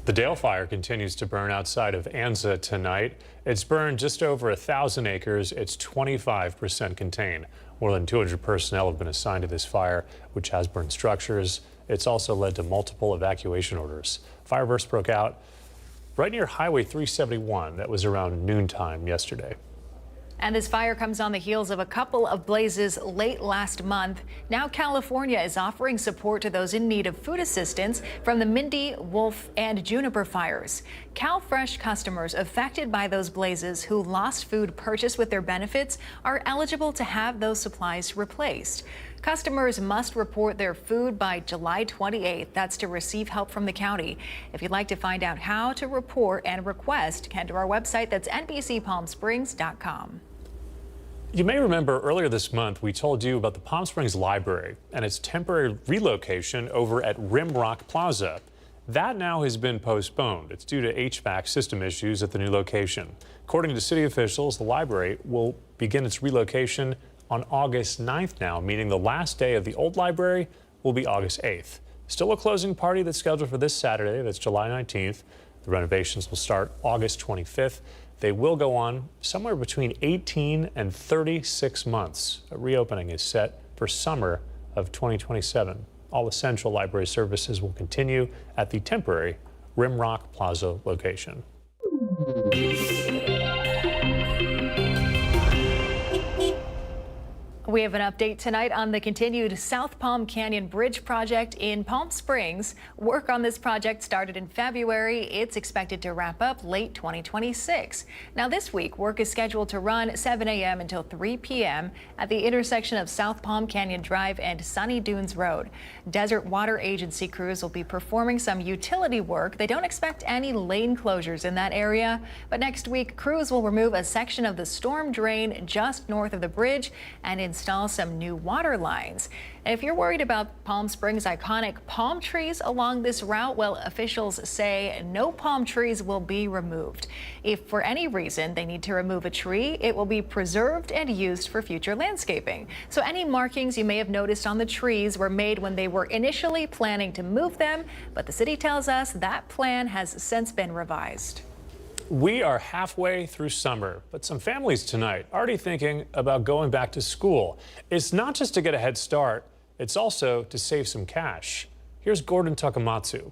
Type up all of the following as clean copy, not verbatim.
The Dale fire continues to burn outside of Anza tonight. It's burned just over 1,000 acres. It's 25% contained. More than 200 personnel have been assigned to this fire, which has burned structures. It's also led to multiple evacuation orders. Fire burst broke out right near Highway 371. That was around noontime yesterday. And this fire comes on the heels of a couple of blazes late last month. Now California is offering support to those in need of food assistance from the Mindy, Wolf, and Juniper fires. CalFresh customers affected by those blazes who lost food purchased with their benefits are eligible to have those supplies replaced. Customers must report their food by July 28th. That's to receive help from the county. If you'd like to find out how to report and request, head to our website. That's NBCPalmSprings.com. You may remember earlier this month we told you about the Palm Springs Library and its temporary relocation over at Rimrock Plaza. That now has been postponed. It's due to HVAC system issues at the new location. According to city officials, the library will begin its relocation on August 9th now, meaning the last day of the old library will be August 8th. Still a closing party that's scheduled for this Saturday, that's July 19th. The renovations will start August 25th. They will go on somewhere between 18 and 36 months. A reopening is set for summer of 2027. All essential library services will continue at the temporary Rimrock Plaza location. We have an update tonight on the continued South Palm Canyon Bridge project in Palm Springs. Work on this project started in February. It's expected to wrap up late 2026. Now this week, work is scheduled to run 7 a.m. until 3 p.m. at the intersection of South Palm Canyon Drive and Sunny Dunes Road. Desert Water Agency crews will be performing some utility work. They don't expect any lane closures in that area, but next week, crews will remove a section of the storm drain just north of the bridge and install some new water lines. And if you're worried about Palm Springs' iconic palm trees along this route, well, officials say no palm trees will be removed. If for any reason they need to remove a tree, it will be preserved and used for future landscaping. So any markings you may have noticed on the trees were made when they were initially planning to move them, but the city tells us that plan has since been revised. We are halfway through summer, but some families tonight already thinking about going back to school. It's not just to get a head start, it's also to save some cash. Here's Gordon Takamatsu.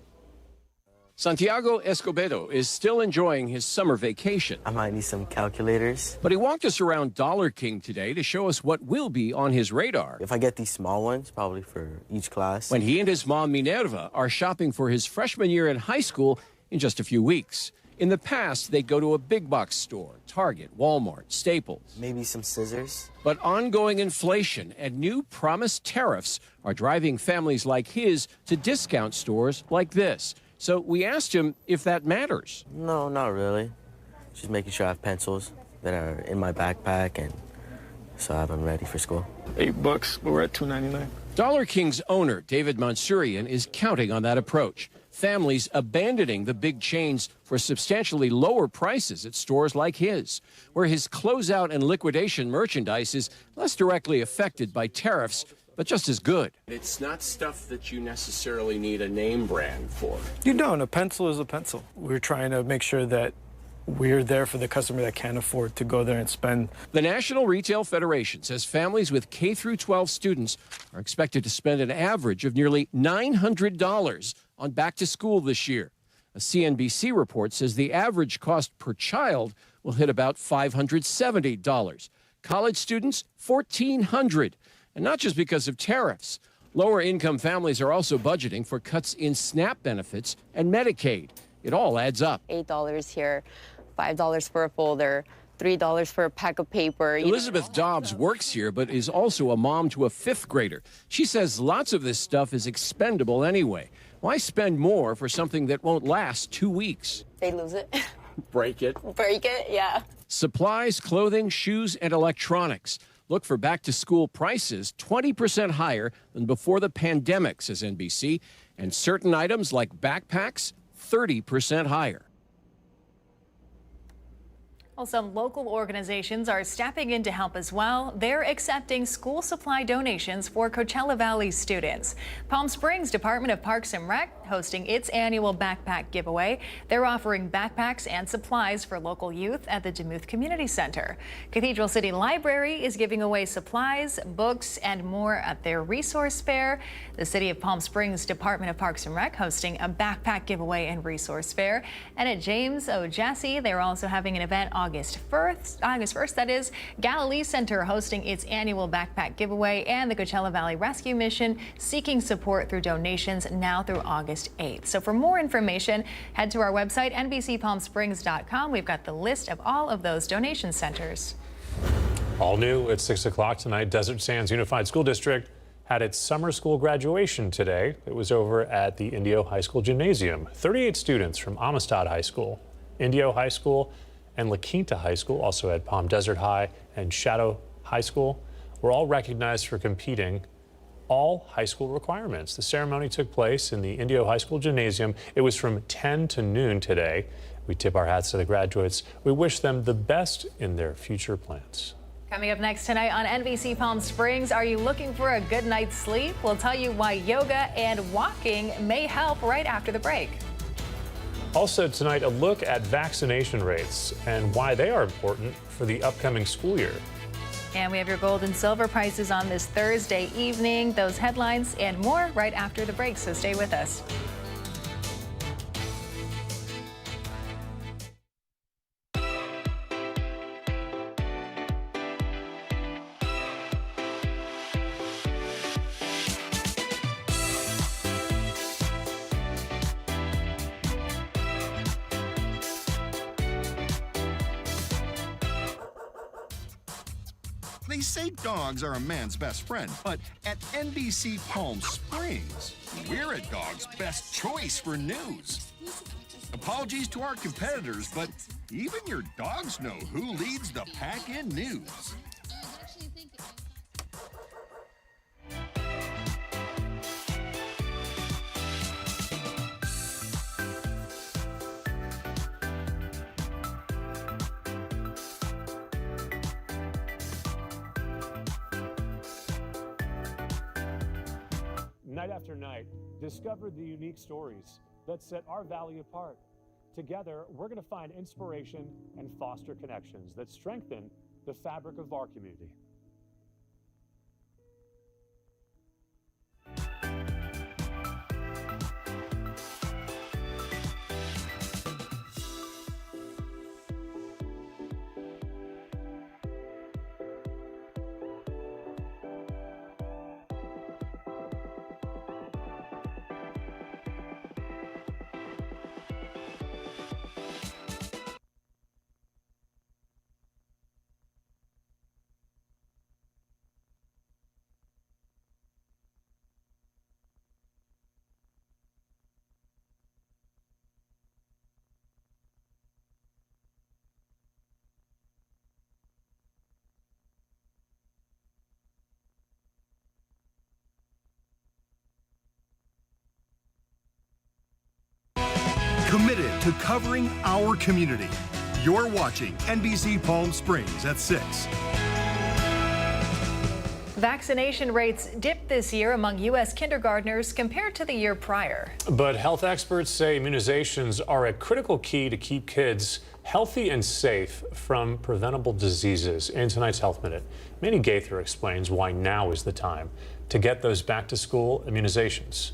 Santiago Escobedo is still enjoying his summer vacation. I might need some calculators. But he walked us around Dollar King today to show us what will be on his radar. If I get these small ones, probably for each class. When he and his mom Minerva are shopping for his freshman year in high school in just a few weeks. In the past, they'd go to a big box store, Target, Walmart, Staples. Maybe some scissors. But ongoing inflation and new promised tariffs are driving families like his to discount stores like this. So we asked him if that matters. No, not really. Just making sure I have pencils that are in my backpack and so I have them ready for school. $8, but we're at $2.99. Dollar King's owner, David Mansourian, is counting on that approach. Families abandoning the big chains for substantially lower prices at stores like his, where his closeout and liquidation merchandise is less directly affected by tariffs, but just as good. It's not stuff that you necessarily need a name brand for. You don't. A pencil is a pencil. We're trying to make sure that we're there for the customer that can't afford to go there and spend. The National Retail Federation says families with K through 12 students are expected to spend an average of nearly $900 on back to school this year. A CNBC report says the average cost per child will hit about $570. College students, $1,400. And not just because of tariffs. Lower income families are also budgeting for cuts in SNAP benefits and Medicaid. It all adds up. $8 here, $5 for a folder, $3 for a pack of paper. Elizabeth Dobbs works here, but is also a mom to a fifth grader. She says lots of this stuff is expendable anyway. Why spend more for something that won't last 2 weeks? They lose it. Break it. Break it, yeah. Supplies, clothing, shoes, and electronics. Look for back-to-school prices 20% higher than before the pandemic, says NBC, and certain items like backpacks 30% higher. Well, some local organizations are stepping in to help as well. They're accepting school supply donations for Coachella Valley students. Palm Springs Department of Parks and Rec hosting its annual backpack giveaway. They're offering backpacks and supplies for local youth at the Demuth Community Center. Cathedral City Library is giving away supplies, books, and more at their resource fair. The City of Palm Springs Department of Parks and Rec hosting a backpack giveaway and resource fair. And at James O. Jassy, they're also having an event August 1st, that is. Galilee Center hosting its annual backpack giveaway, and the Coachella Valley Rescue Mission seeking support through donations now through August 8th. So for more information, head to our website, NBCPalmSprings.com. We've got the list of all of those donation centers. All new at 6 o'clock tonight, Desert Sands Unified School District had its summer school graduation today. It was over at the Indio High School Gymnasium. 38 students from Amistad High School, Indio High School, and La Quinta High School, also at Palm Desert High and Shadow High School, were all recognized for competing all high school requirements. The ceremony took place in the Indio High School Gymnasium. It was from 10 to noon today. We tip our hats to the graduates. We wish them the best in their future plans. Coming up next tonight on NBC Palm Springs, are you looking for a good night's sleep? We'll tell you why yoga and walking may help right after the break. Also tonight, a look at vaccination rates and why they are important for the upcoming school year. And we have your gold and silver prices on this Thursday evening. Those headlines and more right after the break, so stay with us. They say dogs are a man's best friend, but at NBC Palm Springs, we're a dog's best choice for news. Apologies to our competitors, but even your dogs know who leads the pack in news. Night after night, discover the unique stories that set our valley apart. Together, we're going to find inspiration and foster connections that strengthen the fabric of our community. Committed to covering our community. You're watching NBC Palm Springs at 6. Vaccination rates dipped this year among U.S. kindergartners compared to the year prior. But health experts say immunizations are a critical key to keep kids healthy and safe from preventable diseases. In tonight's Health Minute, Manny Gaither explains why now is the time to get those back-to-school immunizations.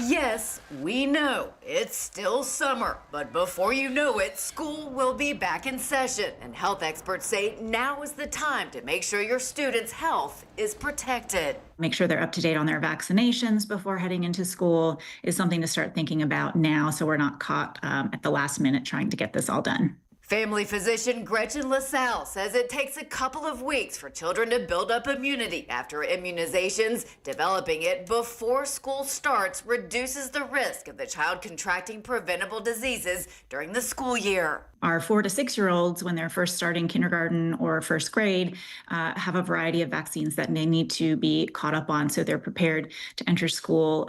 Yes, we know it's still summer, but before you know it, school will be back in session. And health experts say now is the time to make sure your students' health is protected. Make sure they're up to date on their vaccinations before heading into school is something to start thinking about now, so we're not caught at the last minute trying to get this all done. Family physician Gretchen LaSalle says it takes a couple of weeks for children to build up immunity after immunizations. Developing it before school starts reduces the risk of the child contracting preventable diseases during the school year. Our 4 to 6 year olds, when they're first starting kindergarten or first grade, have a variety of vaccines that they need to be caught up on so they're prepared to enter school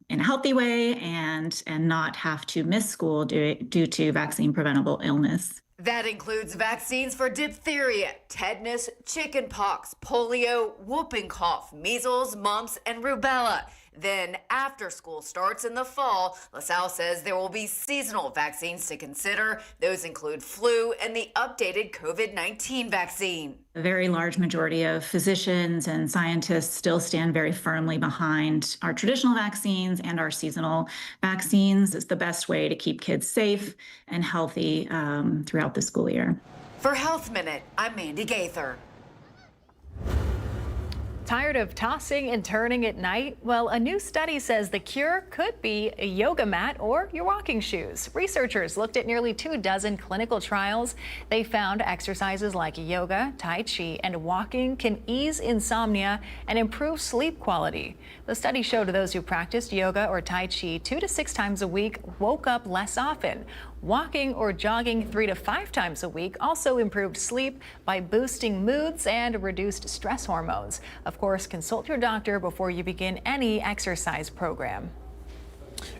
in a healthy way and not have to miss school due to vaccine preventable illness. That includes vaccines for diphtheria, tetanus, chickenpox, polio, whooping cough, measles, mumps, and rubella. Then, after school starts in the fall, LaSalle says there will be seasonal vaccines to consider. Those include flu and the updated COVID-19 vaccine. A very large majority of physicians and scientists still stand very firmly behind our traditional vaccines and our seasonal vaccines. It's the best way to keep kids safe and healthy throughout the school year. For Health Minute, I'm Mandy Gaither. Tired of tossing and turning at night? Well, a new study says the cure could be a yoga mat or your walking shoes. Researchers looked at nearly 24 clinical trials. They found exercises like yoga, tai chi, and walking can ease insomnia and improve sleep quality. The study showed those who practiced yoga or tai chi 2 to 6 times a week woke up less often. Walking or jogging 3 to 5 times a week also improved sleep by boosting moods and reduced stress hormones. Of course, consult your doctor before you begin any exercise program.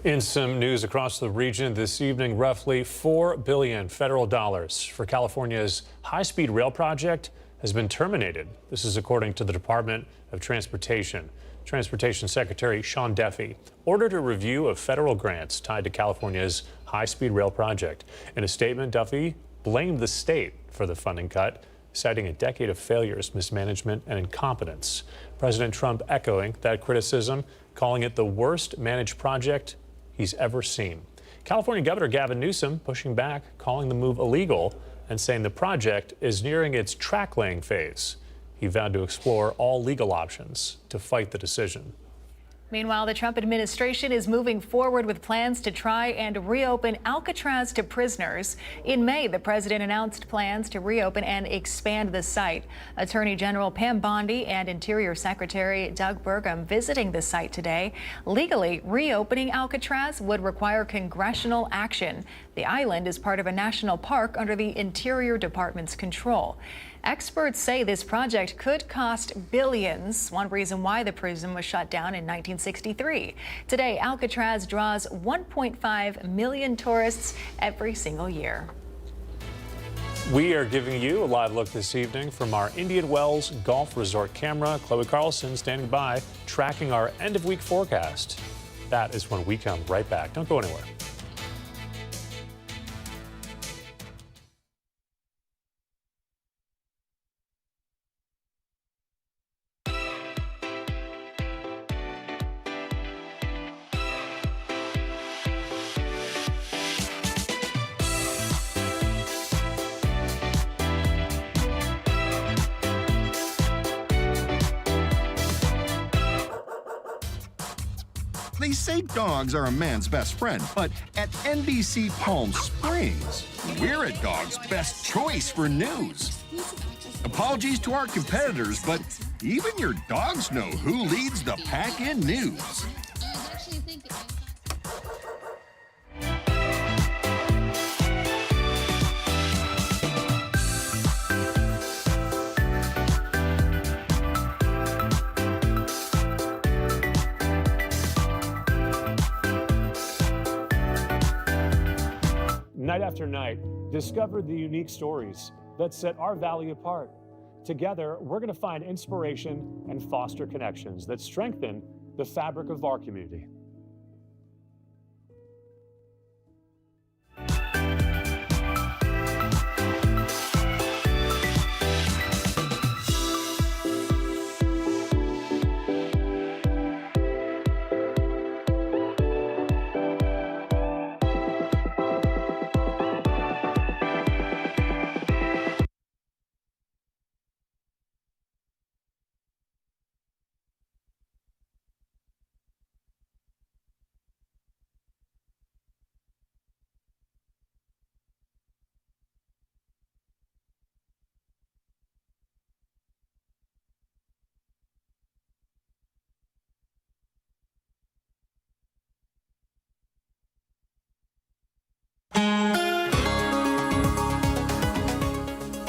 In some news across the region this evening, roughly $4 billion federal dollars for California's high-speed rail project has been terminated. This is according to the Department of Transportation. Transportation Secretary Sean Duffy ordered a review of federal grants tied to California's high-speed rail project. In a statement, Duffy blamed the state for the funding cut, citing a decade of failures, mismanagement, and incompetence. President Trump echoing that criticism, calling it the worst managed project he's ever seen. California Governor Gavin Newsom pushing back, calling the move illegal, and saying the project is nearing its track-laying phase. He vowed to explore all legal options to fight the decision. Meanwhile, the Trump administration is moving forward with plans to try and reopen Alcatraz to prisoners. In May, the president announced plans to reopen and expand the site. Attorney General Pam Bondi and Interior Secretary Doug Burgum visiting the site today. Legally, reopening Alcatraz would require congressional action. The island is part of a national park under the Interior Department's control. Experts say this project could cost billions, one reason why the prison was shut down in 1963. Today, Alcatraz draws 1.5 million tourists every single year. We are giving you a live look this evening from our Indian Wells Golf Resort camera. Chloe Carlson standing by, tracking our end-of-week forecast. That is when we come right back. Don't go anywhere. They say dogs are a man's best friend, but at NBC Palm Springs, we're a dog's best choice for news. Apologies to our competitors, but even your dogs know who leads the pack in news. Night after night, discover the unique stories that set our valley apart. Together, we're going to find inspiration and foster connections that strengthen the fabric of our community.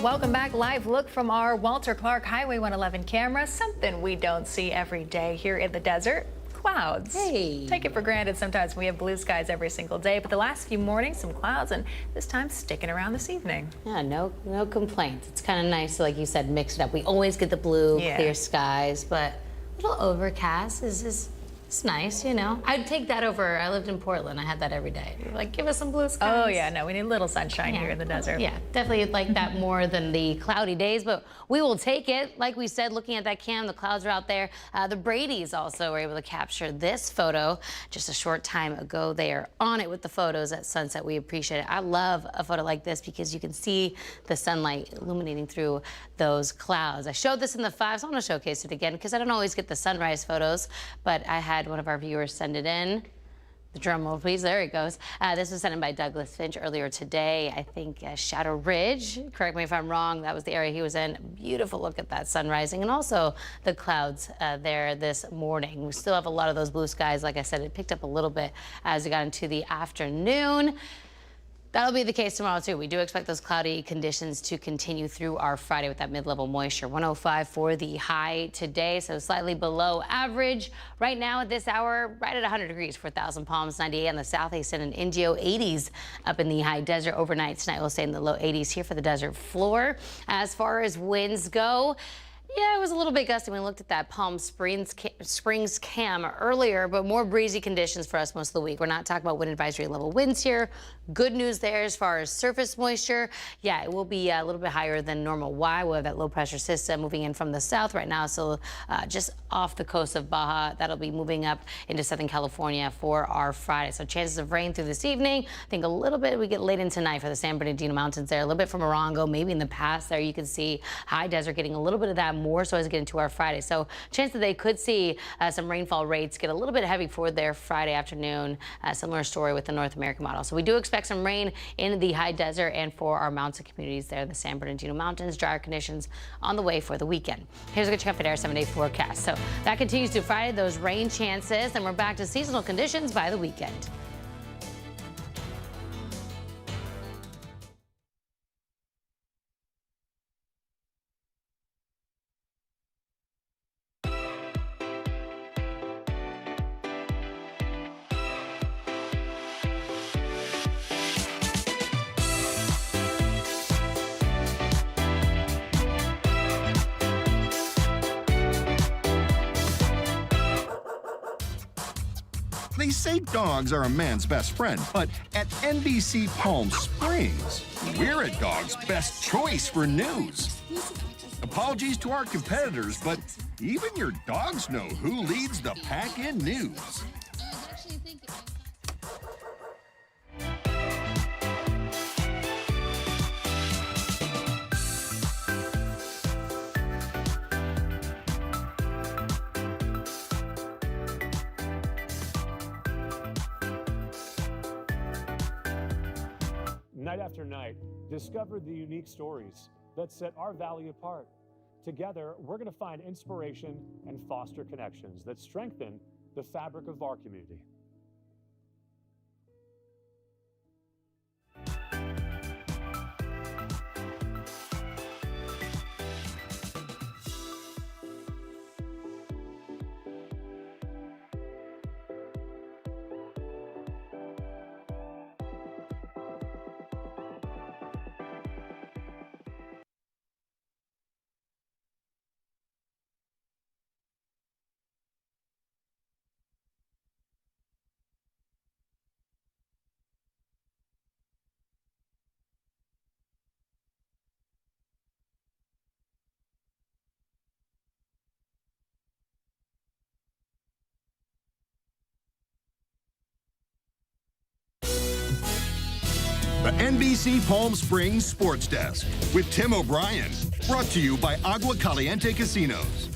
Welcome back. Live look from our Walter Clark Highway 111 camera, something we don't see every day here in the desert. clouds. Hey. Take it for granted sometimes we have blue skies every single day, but the last few mornings, some clouds, and this time sticking around this evening. Yeah, no complaints. It's kind of nice to, like you said, mix it up. We always get the blue, clear skies, but a little overcast is it's nice, you know. I'd take that over. I lived in Portland. I had that every day. Like, give us some blue skies. Oh yeah, no, we need a little sunshine here in the desert. Yeah, definitely like that more than the cloudy days, but we will take it. Like we said, looking at that cam, the clouds are out there. The Bradys also were able to capture this photo just a short time ago. They are on it with the photos at sunset. We appreciate it. I love a photo like this because you can see the sunlight illuminating through those clouds. I showed this in the 5, so I want to showcase it again because I don't always get the sunrise photos, but I had one of our viewers send it in. The drum roll, please. There it goes. This was sent in by Douglas Finch earlier today. I think Shadow Ridge. Correct me if I'm wrong. That was the area he was in. Beautiful look at that sun rising, and also the clouds there this morning. We still have a lot of those blue skies. Like I said, it picked up a little bit as we got into the afternoon. That'll be the case tomorrow, too. We do expect those cloudy conditions to continue through our Friday with that mid-level moisture. 105 for the high today, so slightly below average. Right now at this hour, right at 100 degrees for Thousand Palms, 98 on the southeast and in Indio, 80s up in the high desert. Overnight tonight, we'll stay in the low 80s here for the desert floor. As far as winds go, yeah, it was a little bit gusty when we looked at that Palm Springs cam earlier, but more breezy conditions for us most of the week. We're not talking about wind advisory level winds here. Good news there as far as surface moisture. Yeah, it will be a little bit higher than normal. Why? We'll have that low pressure system moving in from the south right now, so just off the coast of Baja. That'll be moving up into Southern California for our Friday. So chances of rain through this evening. I think a little bit we get late in tonight for the San Bernardino Mountains there. A little bit from Morongo, maybe in the past there you can see high desert getting a little bit of that more so as we get into our Friday. So chance that they could see some rainfall rates get a little bit heavy for their Friday afternoon. Similar story with the North American model. So we do expect some rain in the high desert and for our mountain communities there, the San Bernardino Mountains. Drier conditions on the way for the weekend. Here's a good check of our 7-day forecast. So that continues to Friday, those rain chances, and we're back to seasonal conditions by the weekend. They say dogs are a man's best friend, but at NBC Palm Springs, we're a dog's best choice for news. Apologies to our competitors, but even your dogs know who leads the pack in news. Night after night, discover the unique stories that set our valley apart. Together, we're going to find inspiration and foster connections that strengthen the fabric of our community. The NBC Palm Springs Sports Desk with Tim O'Brien. Brought to you by Agua Caliente Casinos.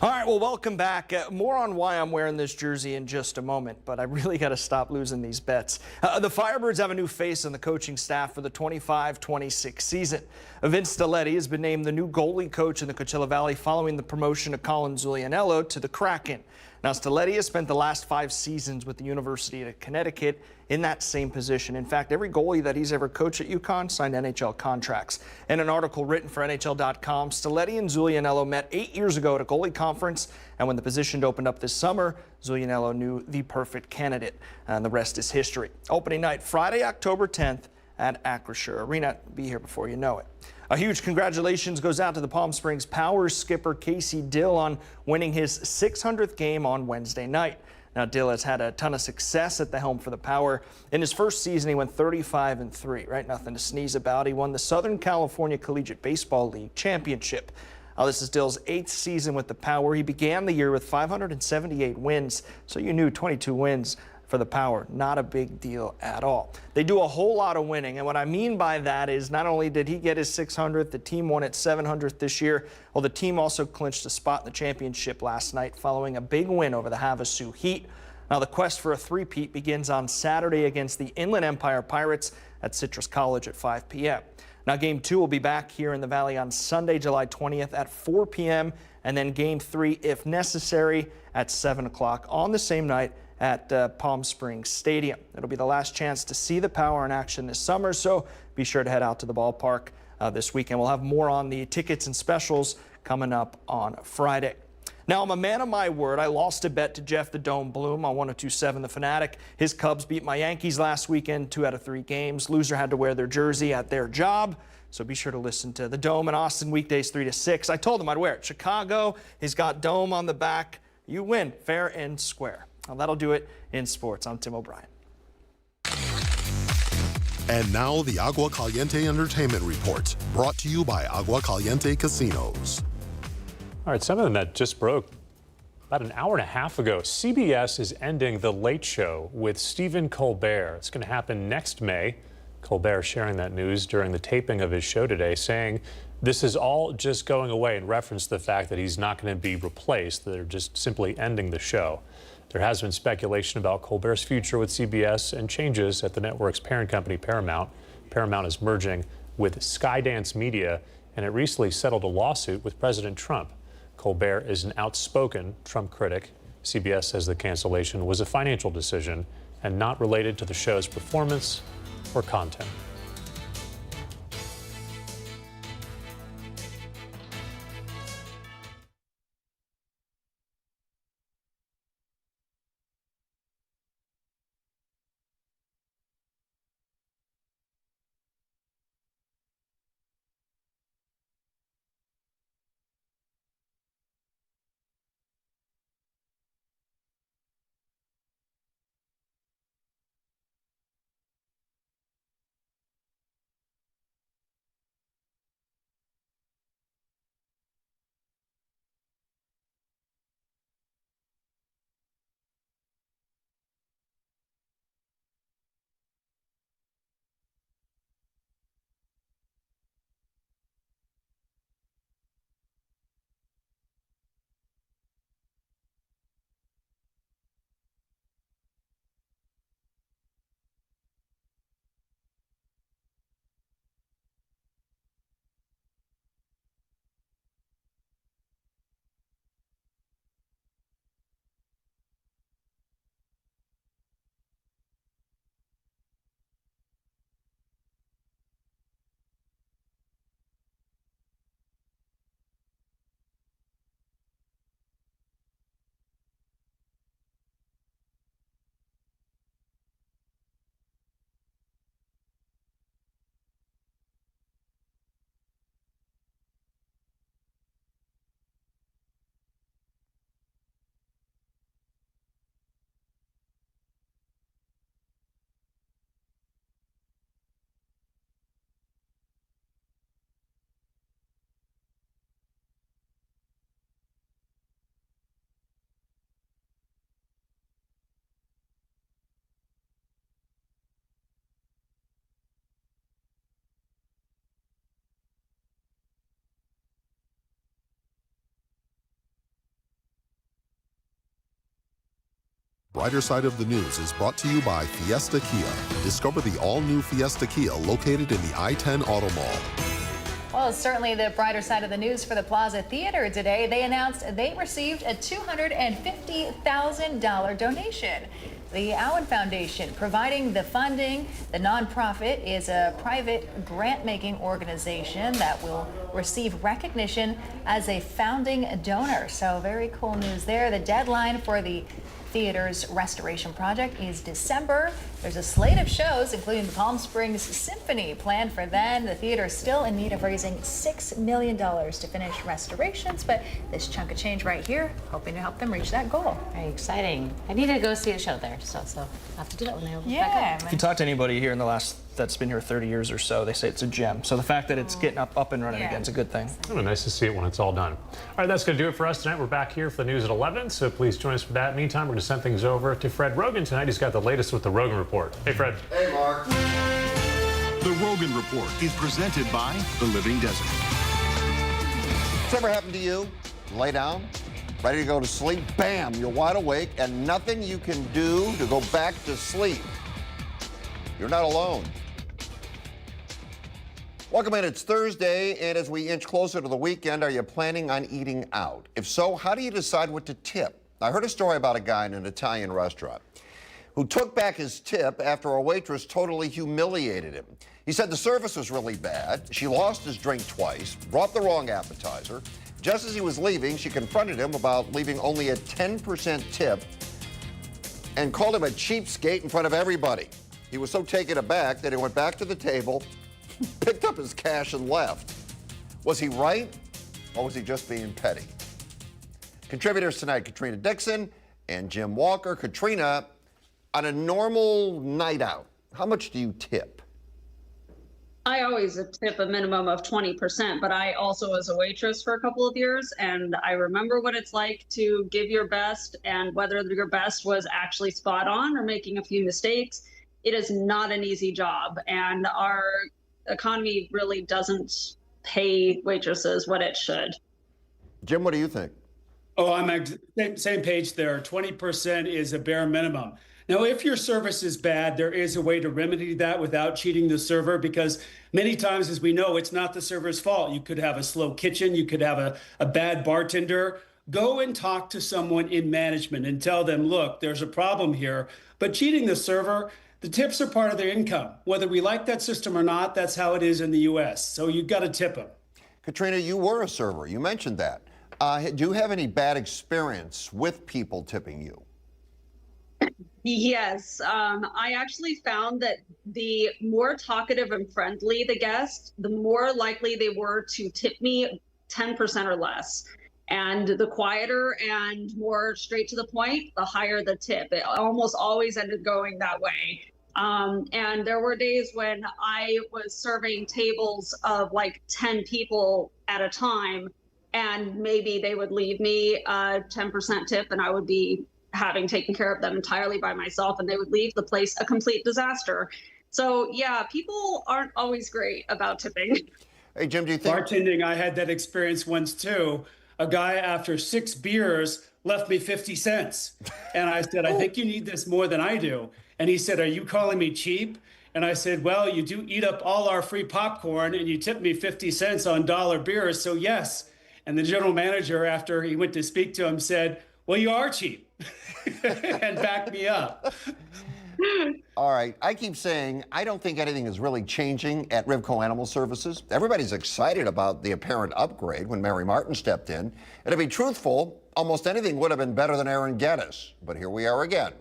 All right, well, welcome back. More on why I'm wearing this jersey in just a moment, but I really got to stop losing these bets. The Firebirds have a new face on the coaching staff for the 25-26 season. Vince Stelletti has been named the new goalie coach in the Coachella Valley following the promotion of Colin Zulianello to the Kraken. Now, Stelletti has spent the last 5 seasons with the University of Connecticut in that same position. In fact, every goalie that he's ever coached at UConn signed NHL contracts. In an article written for NHL.com, Stelletti and Zulianello met 8 years ago at a goalie conference, and when the position opened up this summer, Zulianello knew the perfect candidate, and the rest is history. Opening night, Friday, October 10th at Acrisure Arena. Be here before you know it. A huge congratulations goes out to the Palm Springs Power skipper Casey Dill on winning his 600th game on Wednesday night. Now, Dill has had a ton of success at the helm for the Power. In his first season, he went 35-3, right? Nothing to sneeze about. He won the Southern California Collegiate Baseball League Championship. This is Dill's 8th season with the Power. He began the year with 578 wins, so you knew 22 wins for the Power, not a big deal at all. They do a whole lot of winning, and what I mean by that is not only did he get his 600th, the team won its 700th this year. Well, the team also clinched a spot in the championship last night following a big win over the Havasu Heat. Now, the quest for a three-peat begins on Saturday against the Inland Empire Pirates at Citrus College at 5 p.m. Now, Game 2 will be back here in the Valley on Sunday, July 20th at 4 p.m., and then Game 3, if necessary, at 7 o'clock on the same night at Palm Springs Stadium. It'll be the last chance to see the Power in action this summer, so be sure to head out to the ballpark this weekend. We'll have more on the tickets and specials coming up on Friday. Now, I'm a man of my word. I lost a bet to Jeff the Dome Bloom on 102.7 The Fanatic. His Cubs beat my Yankees last weekend, 2 out of 3 games. Loser had to wear their jersey at their job. So be sure to listen to the Dome in Austin weekdays 3 to 6. I told him I'd wear it. Chicago, he's got Dome on the back. You win, fair and square. Well, that'll do it in sports. I'm Tim O'Brien. And now the Agua Caliente Entertainment Report, brought to you by Agua Caliente Casinos. All right, something that just broke about an hour and a half ago. CBS is ending The Late Show with Stephen Colbert. It's going to happen next May. Colbert sharing that news during the taping of his show today, saying this is all just going away, in reference to the fact that he's not going to be replaced. They're just simply ending the show. There has been speculation about Colbert's future with CBS and changes at the network's parent company, Paramount. Paramount is merging with Skydance Media, and it recently settled a lawsuit with President Trump. Colbert is an outspoken Trump critic. CBS says the cancellation was a financial decision and not related to the show's performance or content. Brighter Side of the News is brought to you by Fiesta Kia. Discover the all-new Fiesta Kia located in the I-10 Auto Mall. Well, it's certainly the brighter side of the news for the Plaza Theater today. They announced they received a $250,000 donation. The Allen Foundation providing the funding. The nonprofit is a private grant-making organization that will receive recognition as a founding donor. So very cool news there. The deadline for the theater's restoration project is December. There's a slate of shows, including the Palm Springs Symphony, planned for then. The theater is still in need of raising $6 million to finish restorations, but this chunk of change right here, hoping to help them reach that goal. Very exciting. I need to go see a show there, so I'll have to do that when they open back up. If you talk to anybody here in the last that's been here 30 years or so, they say it's a gem. So the fact that it's getting up and running again is a good thing. Oh, nice to see it when it's all done. All right, that's going to do it for us tonight. We're back here for the news at 11, so please join us for that. Meantime, we're going to send things over to Fred Rogan tonight. He's got the latest with the Rogan Report. Hey, Fred. Hey, Mark. The Rogan Report is presented by The Living Desert. This ever happened to you? Lay down, ready to go to sleep, bam, you're wide awake, and nothing you can do to go back to sleep. You're not alone. Welcome in, it's Thursday, and as we inch closer to the weekend, are you planning on eating out? If so, how do you decide what to tip? I heard a story about a guy in an Italian restaurant who took back his tip after a waitress totally humiliated him. He said the service was really bad, she lost his drink twice, brought the wrong appetizer. Just as he was leaving, she confronted him about leaving only a 10% tip and called him a cheapskate in front of everybody. He was so taken aback that he went back to the table, picked up his cash and left. Was he right, or was he just being petty? Contributors tonight, Katrina Dixon and Jim Walker. Katrina, on a normal night out, how much do you tip? I always tip a minimum of 20%, but I also was a waitress for a couple of years, and I remember what it's like to give your best, and whether your best was actually spot on or making a few mistakes. It is not an easy job, and our economy really doesn't pay waitresses what it should. Jim, what do you think? Oh, I'm same page there. 20% is a bare minimum. Now, if your service is bad, there is a way to remedy that without cheating the server, because many times, as we know, it's not the server's fault. You could have a slow kitchen. You could have a bad bartender. Go and talk to someone in management and tell them, look, there's a problem here. But cheating the server, the tips are part of their income. Whether we like that system or not, that's how it is in the U.S. So you've got to tip them. Katrina, you were a server. You mentioned that. Do you have any bad experience with people tipping you? Yes. I actually found that the more talkative and friendly the guest, the more likely they were to tip me 10% or less. And the quieter and more straight to the point, the higher the tip. It almost always ended going that way. And there were days when I was serving tables of like 10 people at a time, and maybe they would leave me a 10% tip, and I would be having taken care of them entirely by myself, and they would leave the place a complete disaster. So yeah, people aren't always great about tipping. Hey, Jim, do you think... Bartending, I had that experience once too. A guy after 6 beers left me 50 cents. And I said, I think you need this more than I do. And he said, are you calling me cheap? And I said, well, you do eat up all our free popcorn and you tip me 50 cents on dollar beers, so yes. And the general manager, after he went to speak to him, said, well, you are cheap, and backed me up. All right, I keep saying I don't think anything is really changing at Rivco Animal Services. Everybody's excited about the apparent upgrade when Mary Martin stepped in. And to be truthful, almost anything would have been better than Aaron Geddes. But here we are again.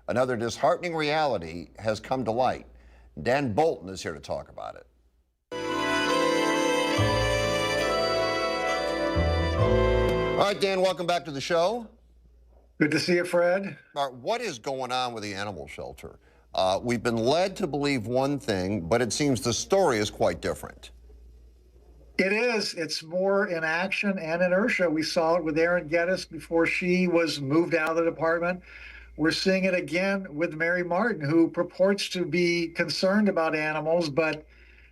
Another disheartening reality has come to light. Dan Bolton is here to talk about it. All right, Dan, welcome back to the show. Good to see you, Fred. All right, what is going on with the animal shelter? We've been led to believe one thing, but it seems the story is quite different. It is. It's more in action and inertia. We saw it with Aaron Geddes before she was moved out of the department. We're seeing it again with Mary Martin, who purports to be concerned about animals, but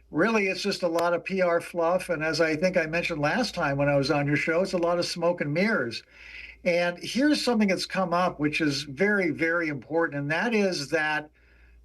really it's just a lot of PR fluff. And as I think I mentioned last time when I was on your show, it's a lot of smoke and mirrors. And here's something that's come up, which is very, very important, and that is that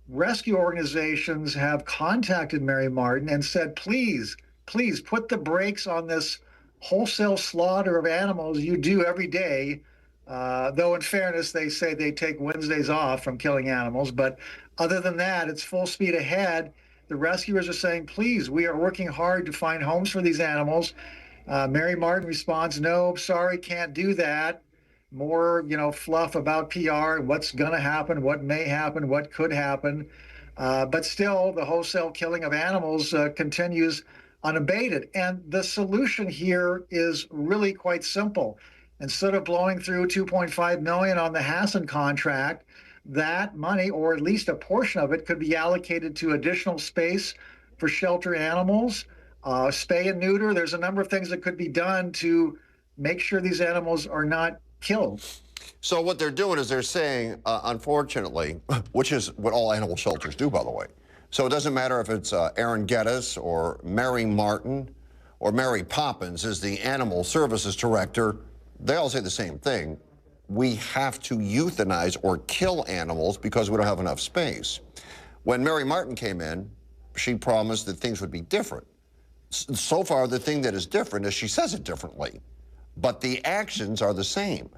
rescue organizations have contacted Mary Martin and said, please please put the brakes on this wholesale slaughter of animals you do every day. Though in fairness, they say they take Wednesdays off from killing animals. But other than that, it's full speed ahead. The rescuers are saying, please, we are working hard to find homes for these animals. Mary Martin responds, no, sorry, can't do that. More, fluff about PR, what's going to happen, what may happen, what could happen. But still, the wholesale killing of animals continues unabated. And the solution here is really quite simple. Instead of blowing through $2.5 million on the Hassan contract, that money, or at least a portion of it, could be allocated to additional space for shelter animals, spay and neuter. There's a number of things that could be done to make sure these animals are not killed. So what they're doing is they're saying, unfortunately, which is what all animal shelters do, by the way. So it doesn't matter if it's Aaron Geddes or Mary Martin or Mary Poppins is the animal services director. They all say the same thing. We have to euthanize or kill animals because we don't have enough space. When Mary Martin came in, she promised that things would be different. So far, the thing that is different is she says it differently, but the actions are the same.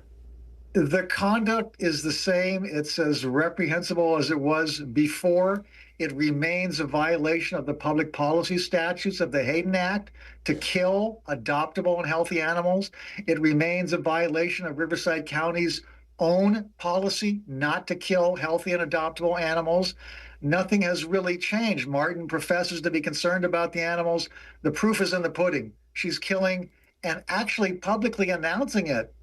The conduct is the same. It's as reprehensible as it was before. It remains a violation of the public policy statutes of the Hayden Act to kill adoptable and healthy animals. It remains a violation of Riverside County's own policy not to kill healthy and adoptable animals. Nothing has really changed. Martin professes to be concerned about the animals. The proof is in the pudding. She's killing and actually publicly announcing it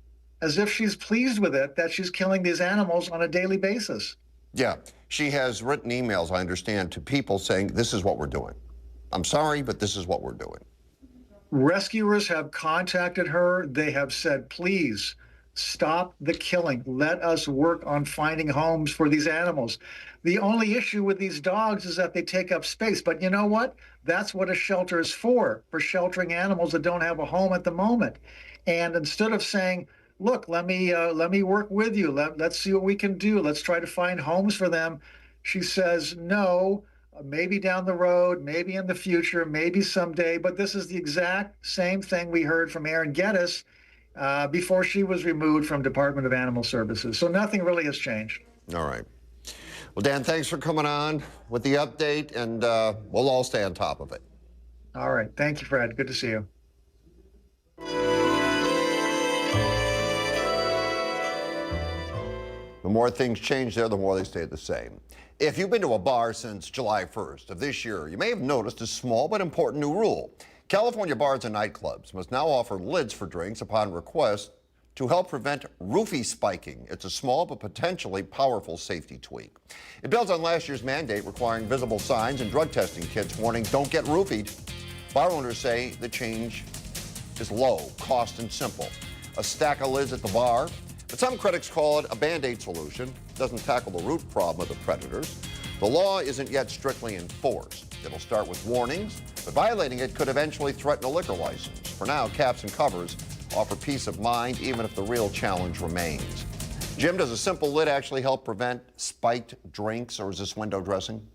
as if she's pleased with it, that she's killing these animals on a daily basis. Yeah, she has written emails, I understand, to people saying, this is what we're doing. I'm sorry, but this is what we're doing. Rescuers have contacted her. They have said, please stop the killing. Let us work on finding homes for these animals. The only issue with these dogs is that they take up space. But you know what? That's what a shelter is for sheltering animals that don't have a home at the moment. And instead of saying, look, let me work with you. Let's see what we can do. Let's try to find homes for them. She says, no, maybe down the road, maybe in the future, maybe someday. But this is the exact same thing we heard from Aaron Geddes before she was removed from Department of Animal Services. So nothing really has changed. All right. Well, Dan, thanks for coming on with the update, and we'll all stay on top of it. All right. Thank you, Fred. Good to see you. The more things change there, the more they stay the same. If you've been to a bar since July 1st of this year, you may have noticed a small but important new rule. California bars and nightclubs must now offer lids for drinks upon request to help prevent roofie spiking. It's a small but potentially powerful safety tweak. It builds on last year's mandate requiring visible signs and drug testing kits warning don't get roofied. Bar owners say the change is low, cost, and simple. A stack of lids at the bar. But some critics call it a Band-Aid solution. It doesn't tackle the root problem of the predators. The law isn't yet strictly enforced. It'll start with warnings, but violating it could eventually threaten a liquor license. For now, caps and covers offer peace of mind, even if the real challenge remains. Jim, does a simple lid actually help prevent spiked drinks, or is this window dressing?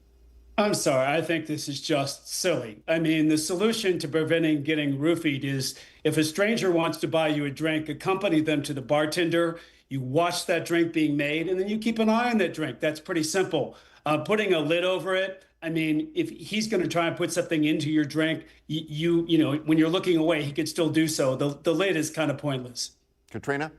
I'm sorry, I think this is just silly. I mean, the solution to preventing getting roofied is if a stranger wants to buy you a drink, accompany them to the bartender, you watch that drink being made, and then you keep an eye on that drink. That's pretty simple. Putting a lid over it, I mean, if he's going to try and put something into your drink, you know, when you're looking away, he could still do so. The lid is kind of pointless. Katrina?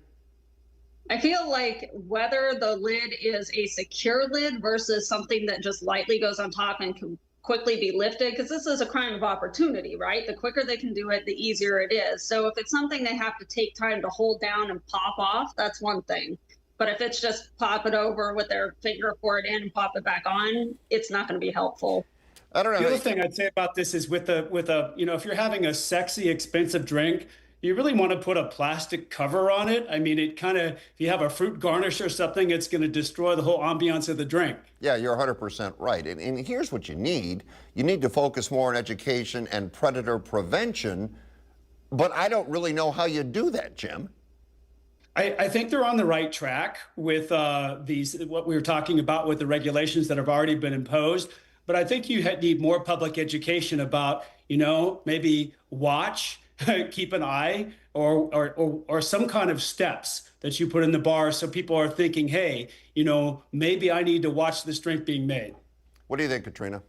I feel like whether the lid is a secure lid versus something that just lightly goes on top and can quickly be lifted, because this is a crime of opportunity, right? The quicker they can do it, the easier it is. So if it's something they have to take time to hold down and pop off, that's one thing. But if it's just pop it over with their finger, pour it in and pop it back on, it's not going to be helpful. I don't know. The other thing I'd say about this is with a, you know, if you're having a sexy, expensive drink, you really want to put a plastic cover on it. I mean, it kind of, if you have a fruit garnish or something, it's going to destroy the whole ambiance of the drink. Yeah, you're 100% right. And here's what you need. You need to focus more on education and predator prevention. But I don't really know how you do that, Jim. I think they're on the right track with what we were talking about with the regulations that have already been imposed. but I think you need more public education about, maybe watch, keep an eye, or some kind of steps that you put in the bar so people are thinking, hey, maybe I need to watch this drink being made. What do you think, Katrina?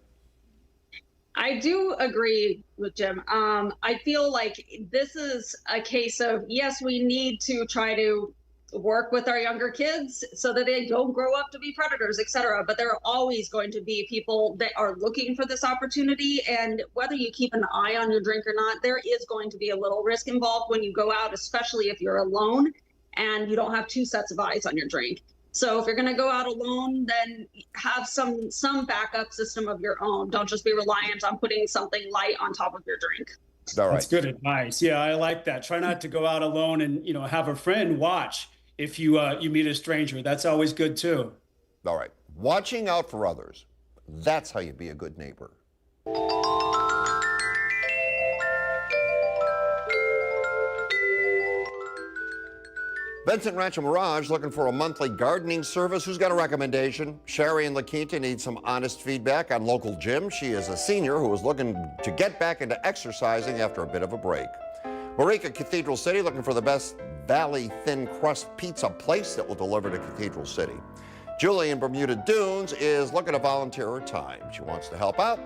I do agree with Jim. I feel like this is a case of, yes, we need to try to work with our younger kids so that they don't grow up to be predators, et cetera. But there are always going to be people that are looking for this opportunity. And whether you keep an eye on your drink or not, there is going to be a little risk involved when you go out, especially if you're alone and you don't have two sets of eyes on your drink. So if you're going to go out alone, then have some backup system of your own. Don't just be reliant on putting something light on top of your drink. All right. That's good advice. Yeah, I like that. Try not to go out alone and, have a friend watch if you meet a stranger. That's always good too. All right. Watching out for others. That's how you be a good neighbor. Vincent Rancho Mirage looking for a monthly gardening service. Who's got a recommendation? Sherry in La Quinta needs some honest feedback on local gym. She is a senior who is looking to get back into exercising after a bit of a break. Marika, Cathedral City, looking for the best Valley thin crust pizza place that will deliver to Cathedral City. Julie in Bermuda Dunes is looking to volunteer her time. She wants to help out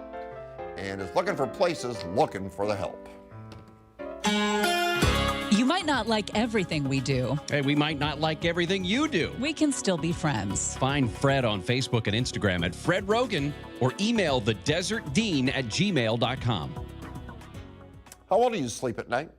and is looking for places looking for the help. You might not like everything we do. Hey, we might not like everything you do. We can still be friends. Find Fred on Facebook and Instagram at Fred Rogan or email thedesertdean@gmail.com. How well do you sleep at night?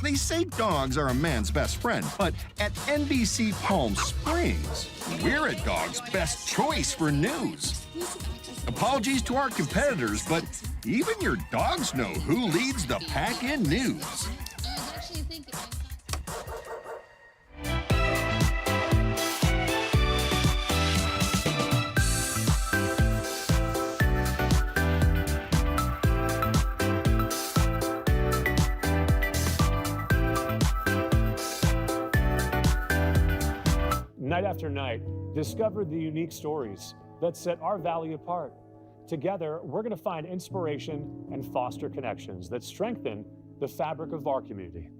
They say dogs are a man's best friend, but at NBC Palm Springs, we're a dog's best choice for news. Apologies to our competitors, but even your dogs know who leads the pack in news. Night after night, discover the unique stories that set our valley apart. Together, we're going to find inspiration and foster connections that strengthen the fabric of our community.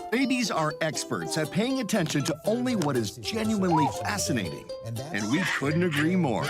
Babies are experts at paying attention to only what is genuinely fascinating, and we couldn't agree more.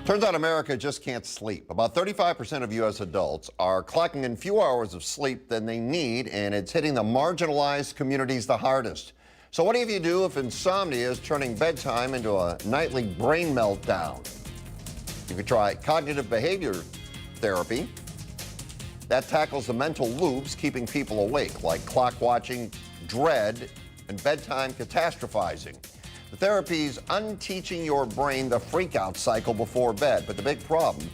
Turns out America just can't sleep. About 35% of U.S. adults are clocking in fewer hours of sleep than they need, and it's hitting the marginalized communities the hardest. So what do you do if insomnia is turning bedtime into a nightly brain meltdown? You could try cognitive behavior therapy. That tackles the mental loops keeping people awake, like clock watching, dread, and bedtime catastrophizing. The therapy's unteaching your brain the freak-out cycle before bed. But the big problem,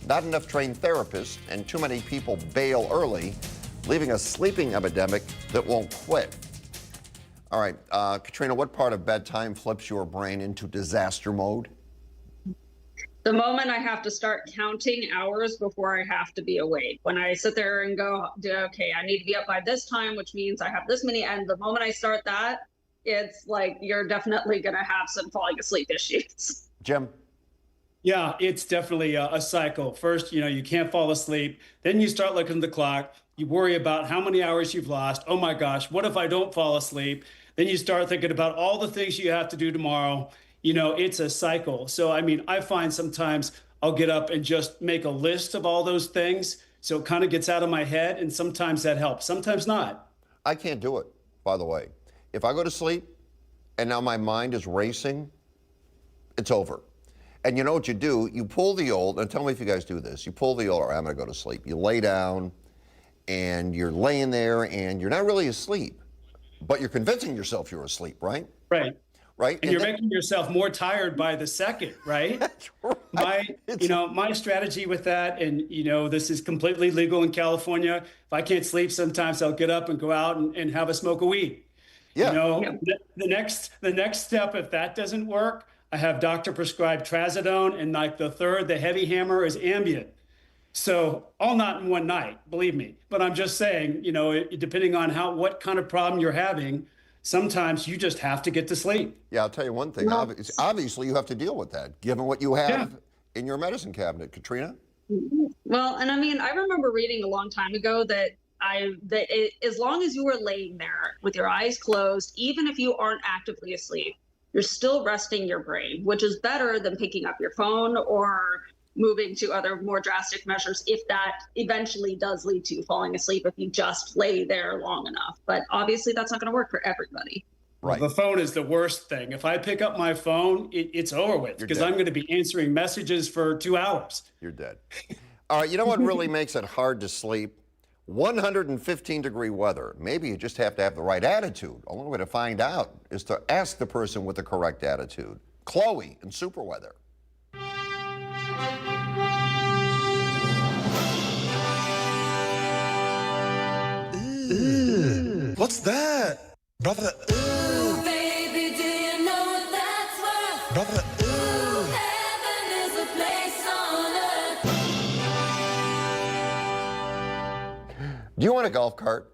not enough trained therapists and too many people bail early, leaving a sleeping epidemic that won't quit. All right, Katrina, what part of bedtime flips your brain into disaster mode? The moment I have to start counting hours before I have to be awake. When I sit there and go, okay, I need to be up by this time, which means I have this many, and the moment I start that, it's like you're definitely going to have some falling asleep issues. Jim? Yeah, it's definitely a cycle. First, you can't fall asleep. Then you start looking at the clock. You worry about how many hours you've lost. Oh my gosh, what if I don't fall asleep? Then you start thinking about all the things you have to do tomorrow. It's a cycle. So, I mean, I find sometimes I'll get up and just make a list of all those things. So it kind of gets out of my head. And sometimes that helps, sometimes not. I can't do it, by the way. If I go to sleep and now my mind is racing, it's over. And you know what you do? You pull the old, and tell me if you guys do this, you pull the old, all right, I'm gonna go to sleep. You lay down and you're laying there and you're not really asleep, but you're convincing yourself you're asleep, right? Right. Right. And you're making yourself more tired by the second, right? That's right. My strategy with that, and this is completely legal in California. If I can't sleep, sometimes I'll get up and go out and have a smoke of weed. Yeah. The next step, if that doesn't work, I have doctor prescribed trazodone, and like the heavy hammer is Ambien. So all not in one night, believe me. But I'm just saying, depending on what kind of problem you're having, sometimes you just have to get to sleep. Yeah, I'll tell you one thing. Obviously, you have to deal with that, given what you have in your medicine cabinet. Katrina? Well, and I mean, I remember reading a long time ago that as long as you are laying there with your eyes closed, even if you aren't actively asleep, you're still resting your brain, which is better than picking up your phone or moving to other more drastic measures if that eventually does lead to falling asleep if you just lay there long enough. But obviously that's not going to work for everybody. Right. The phone is the worst thing. If I pick up my phone, it's over with because I'm going to be answering messages for 2 hours. You're dead. All right, you know what really makes it hard to sleep? 115-degree weather. Maybe you just have to have the right attitude. Only way to find out is to ask the person with the correct attitude. Chloe in Super Weather. Ew. What's that? Brother, Ooh, baby, do you know what that's worth? brother, Ooh, heaven is a place on earth. Do you want a golf cart?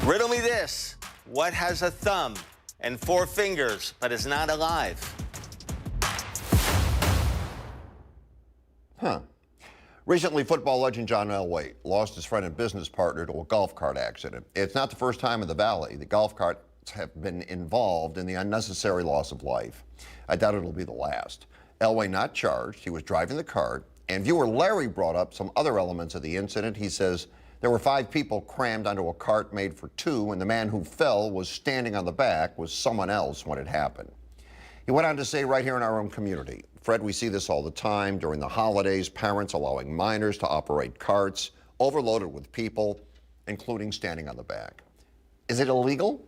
Riddle me this. What has a thumb and 4 fingers but is not alive? Huh. Recently, football legend John Elway lost his friend and business partner to a golf cart accident. It's not the first time in the Valley the golf carts have been involved in the unnecessary loss of life. I doubt it'll be the last. Elway not charged. He was driving the cart, and viewer Larry brought up some other elements of the incident. He says There were 5 people crammed onto a cart made for 2, and the man who fell was standing on the back with someone else when it happened. He went on to say, right here in our own community, Fred, we see this all the time during the holidays, parents allowing minors to operate carts overloaded with people, including standing on the back. Is it illegal?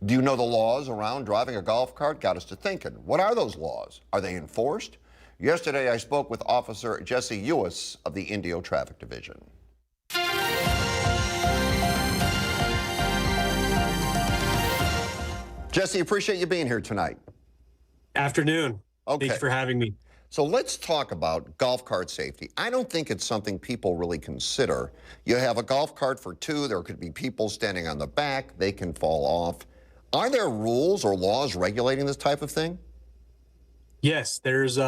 Do you know the laws around driving a golf cart? Got us to thinking. What are those laws? Are they enforced? Yesterday, I spoke with Officer Jesse Ewis of the Indio Traffic Division. Jesse, appreciate you being here tonight. Afternoon. Okay. Thanks for having me. So let's talk about golf cart safety. I don't think it's something people really consider. You have a golf cart for 2, there could be people standing on the back, they can fall off. Are there rules or laws regulating this type of thing? Yes, there's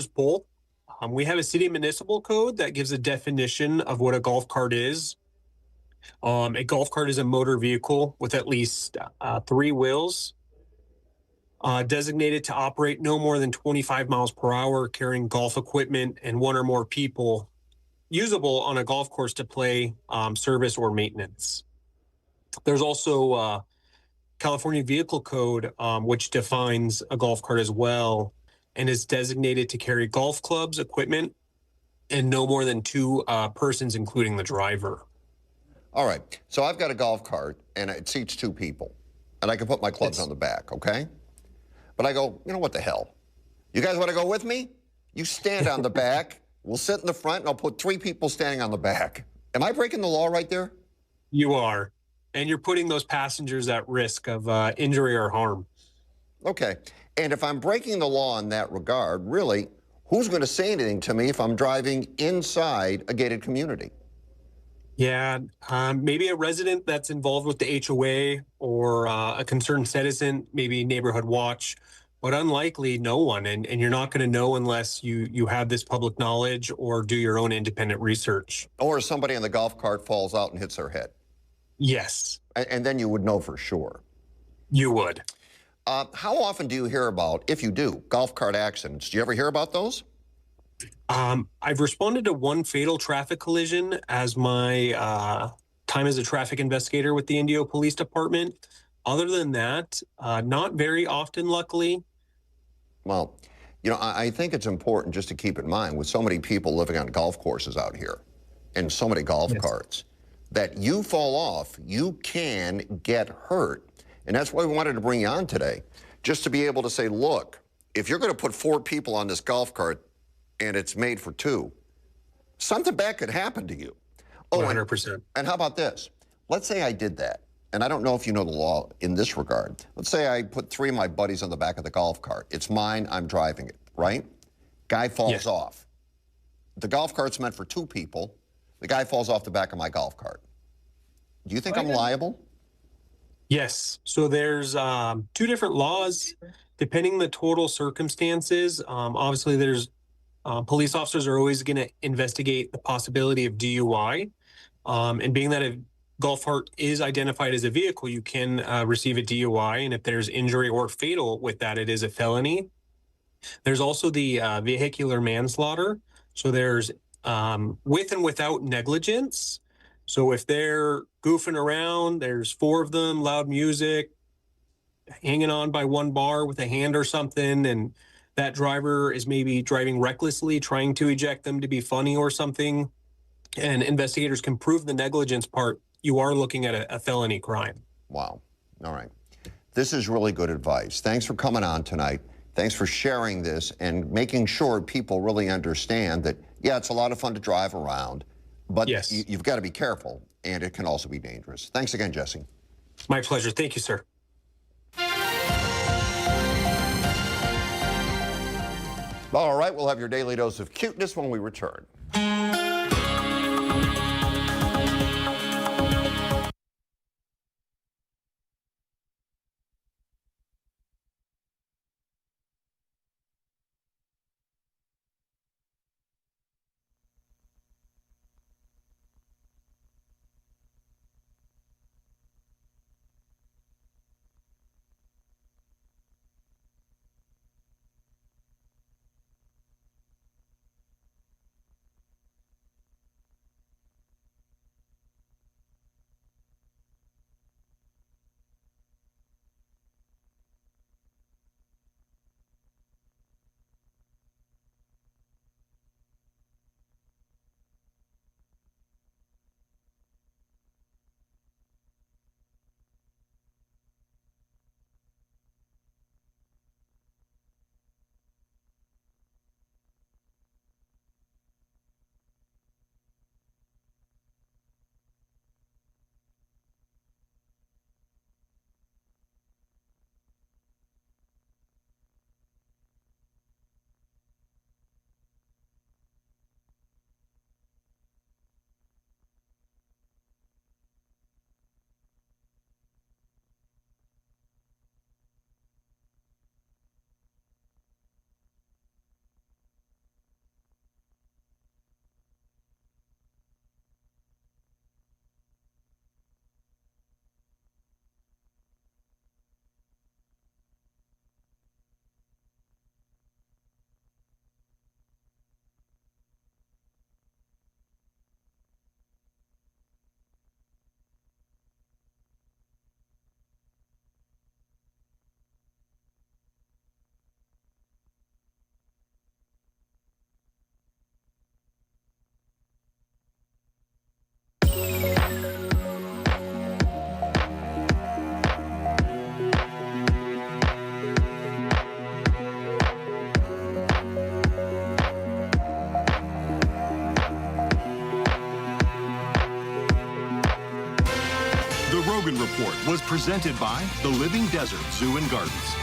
both. We have a city municipal code that gives a definition of what a golf cart is. A golf cart is a motor vehicle with at least 3 wheels, designated to operate no more than 25 miles per hour, carrying golf equipment and 1 or more people, usable on a golf course to play, service, or maintenance. There's also California Vehicle Code, which defines a golf cart as well, and is designated to carry golf clubs, equipment, and no more than 2 persons, including the driver. All right, so I've got a golf cart, and it seats 2 people, and I can put my clubs on the back, okay? But I go, you know what the hell? You guys want to go with me? You stand on the back, we'll sit in the front, and I'll put 3 people standing on the back. Am I breaking the law right there? You are, and you're putting those passengers at risk of injury or harm. Okay, and if I'm breaking the law in that regard, really, who's going to say anything to me if I'm driving inside a gated community? Yeah, maybe a resident that's involved with the HOA or a concerned citizen, maybe neighborhood watch, but unlikely no one. And you're not going to know unless you have this public knowledge or do your own independent research. Or somebody in the golf cart falls out and hits their head. Yes. And then you would know for sure. You would. How often do you hear about, if you do, golf cart accidents? Do you ever hear about those? I've responded to 1 fatal traffic collision as my time as a traffic investigator with the Indio Police Department. Other than that, not very often, luckily. Well, you know, I think it's important just to keep in mind with so many people living on golf courses out here and so many golf carts that you fall off, you can get hurt. And that's why we wanted to bring you on today, just to be able to say, look, if you're going to put 4 people on this golf cart and it's made for 2, something bad could happen to you. Oh, 100%. And how about this? Let's say I did that, and I don't know if you know the law in this regard. Let's say I put 3 of my buddies on the back of the golf cart. It's mine, I'm driving it, right? Guy falls off. The golf cart's meant for 2 people. The guy falls off the back of my golf cart. Do you think I'm liable? Yes. So there's 2 different laws, depending the total circumstances. Obviously, there's police officers are always going to investigate the possibility of DUI. And being that a golf cart is identified as a vehicle, you can receive a DUI. And if there's injury or fatal with that, it is a felony. There's also the vehicular manslaughter. So there's with and without negligence. So if they're goofing around, there's 4 of them, loud music, hanging on by 1 bar with a hand or something, and that driver is maybe driving recklessly, trying to eject them to be funny or something, and investigators can prove the negligence part, you are looking at a felony crime. Wow. All right. This is really good advice. Thanks for coming on tonight. Thanks for sharing this and making sure people really understand that, yeah, it's a lot of fun to drive around, but you've got to be careful, and it can also be dangerous. Thanks again, Jesse. My pleasure. Thank you, sir. All right, we'll have your daily dose of cuteness when we return. Presented by the Living Desert Zoo and Gardens.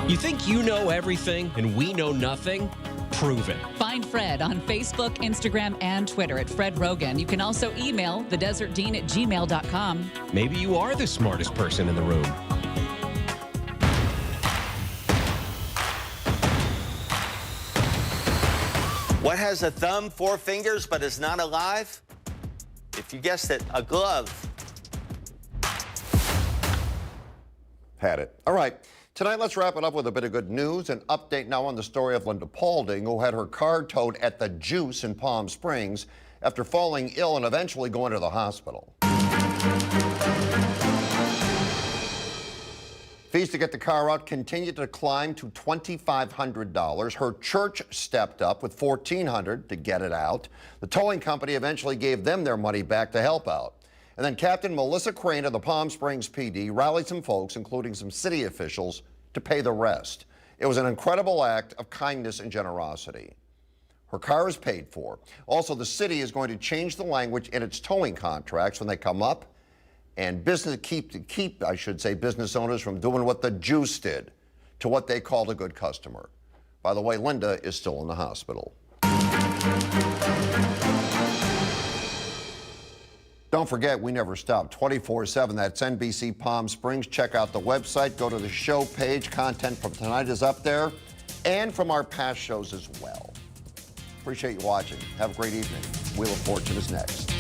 You think you know everything and we know nothing? Prove it. Find Fred on Facebook, Instagram, and Twitter at Fred Rogan. You can also email thedesertdean@gmail.com. Maybe you are the smartest person in the room. What has a thumb, 4 fingers, but is not alive? If you guessed it, a glove. Had it. All right. Tonight, let's wrap it up with a bit of good news. An update now on the story of Linda Paulding, who had her car towed at the Juice in Palm Springs after falling ill and eventually going to the hospital. Fees to get the car out continued to climb to $2,500. Her church stepped up with $1,400 to get it out. The towing company eventually gave them their money back to help out. And then Captain Melissa Crane of the Palm Springs PD rallied some folks, including some city officials, to pay the rest. It was an incredible act of kindness and generosity. Her car is paid for. Also, the city is going to change the language in its towing contracts when they come up, and keep business owners from doing what the Juice did to what they called a good customer. By the way, Linda is still in the hospital. Don't forget, we never stop. 24/7, that's NBC Palm Springs. Check out the website. Go to the show page. Content from tonight is up there, and from our past shows as well. Appreciate you watching. Have a great evening. Wheel of Fortune is next.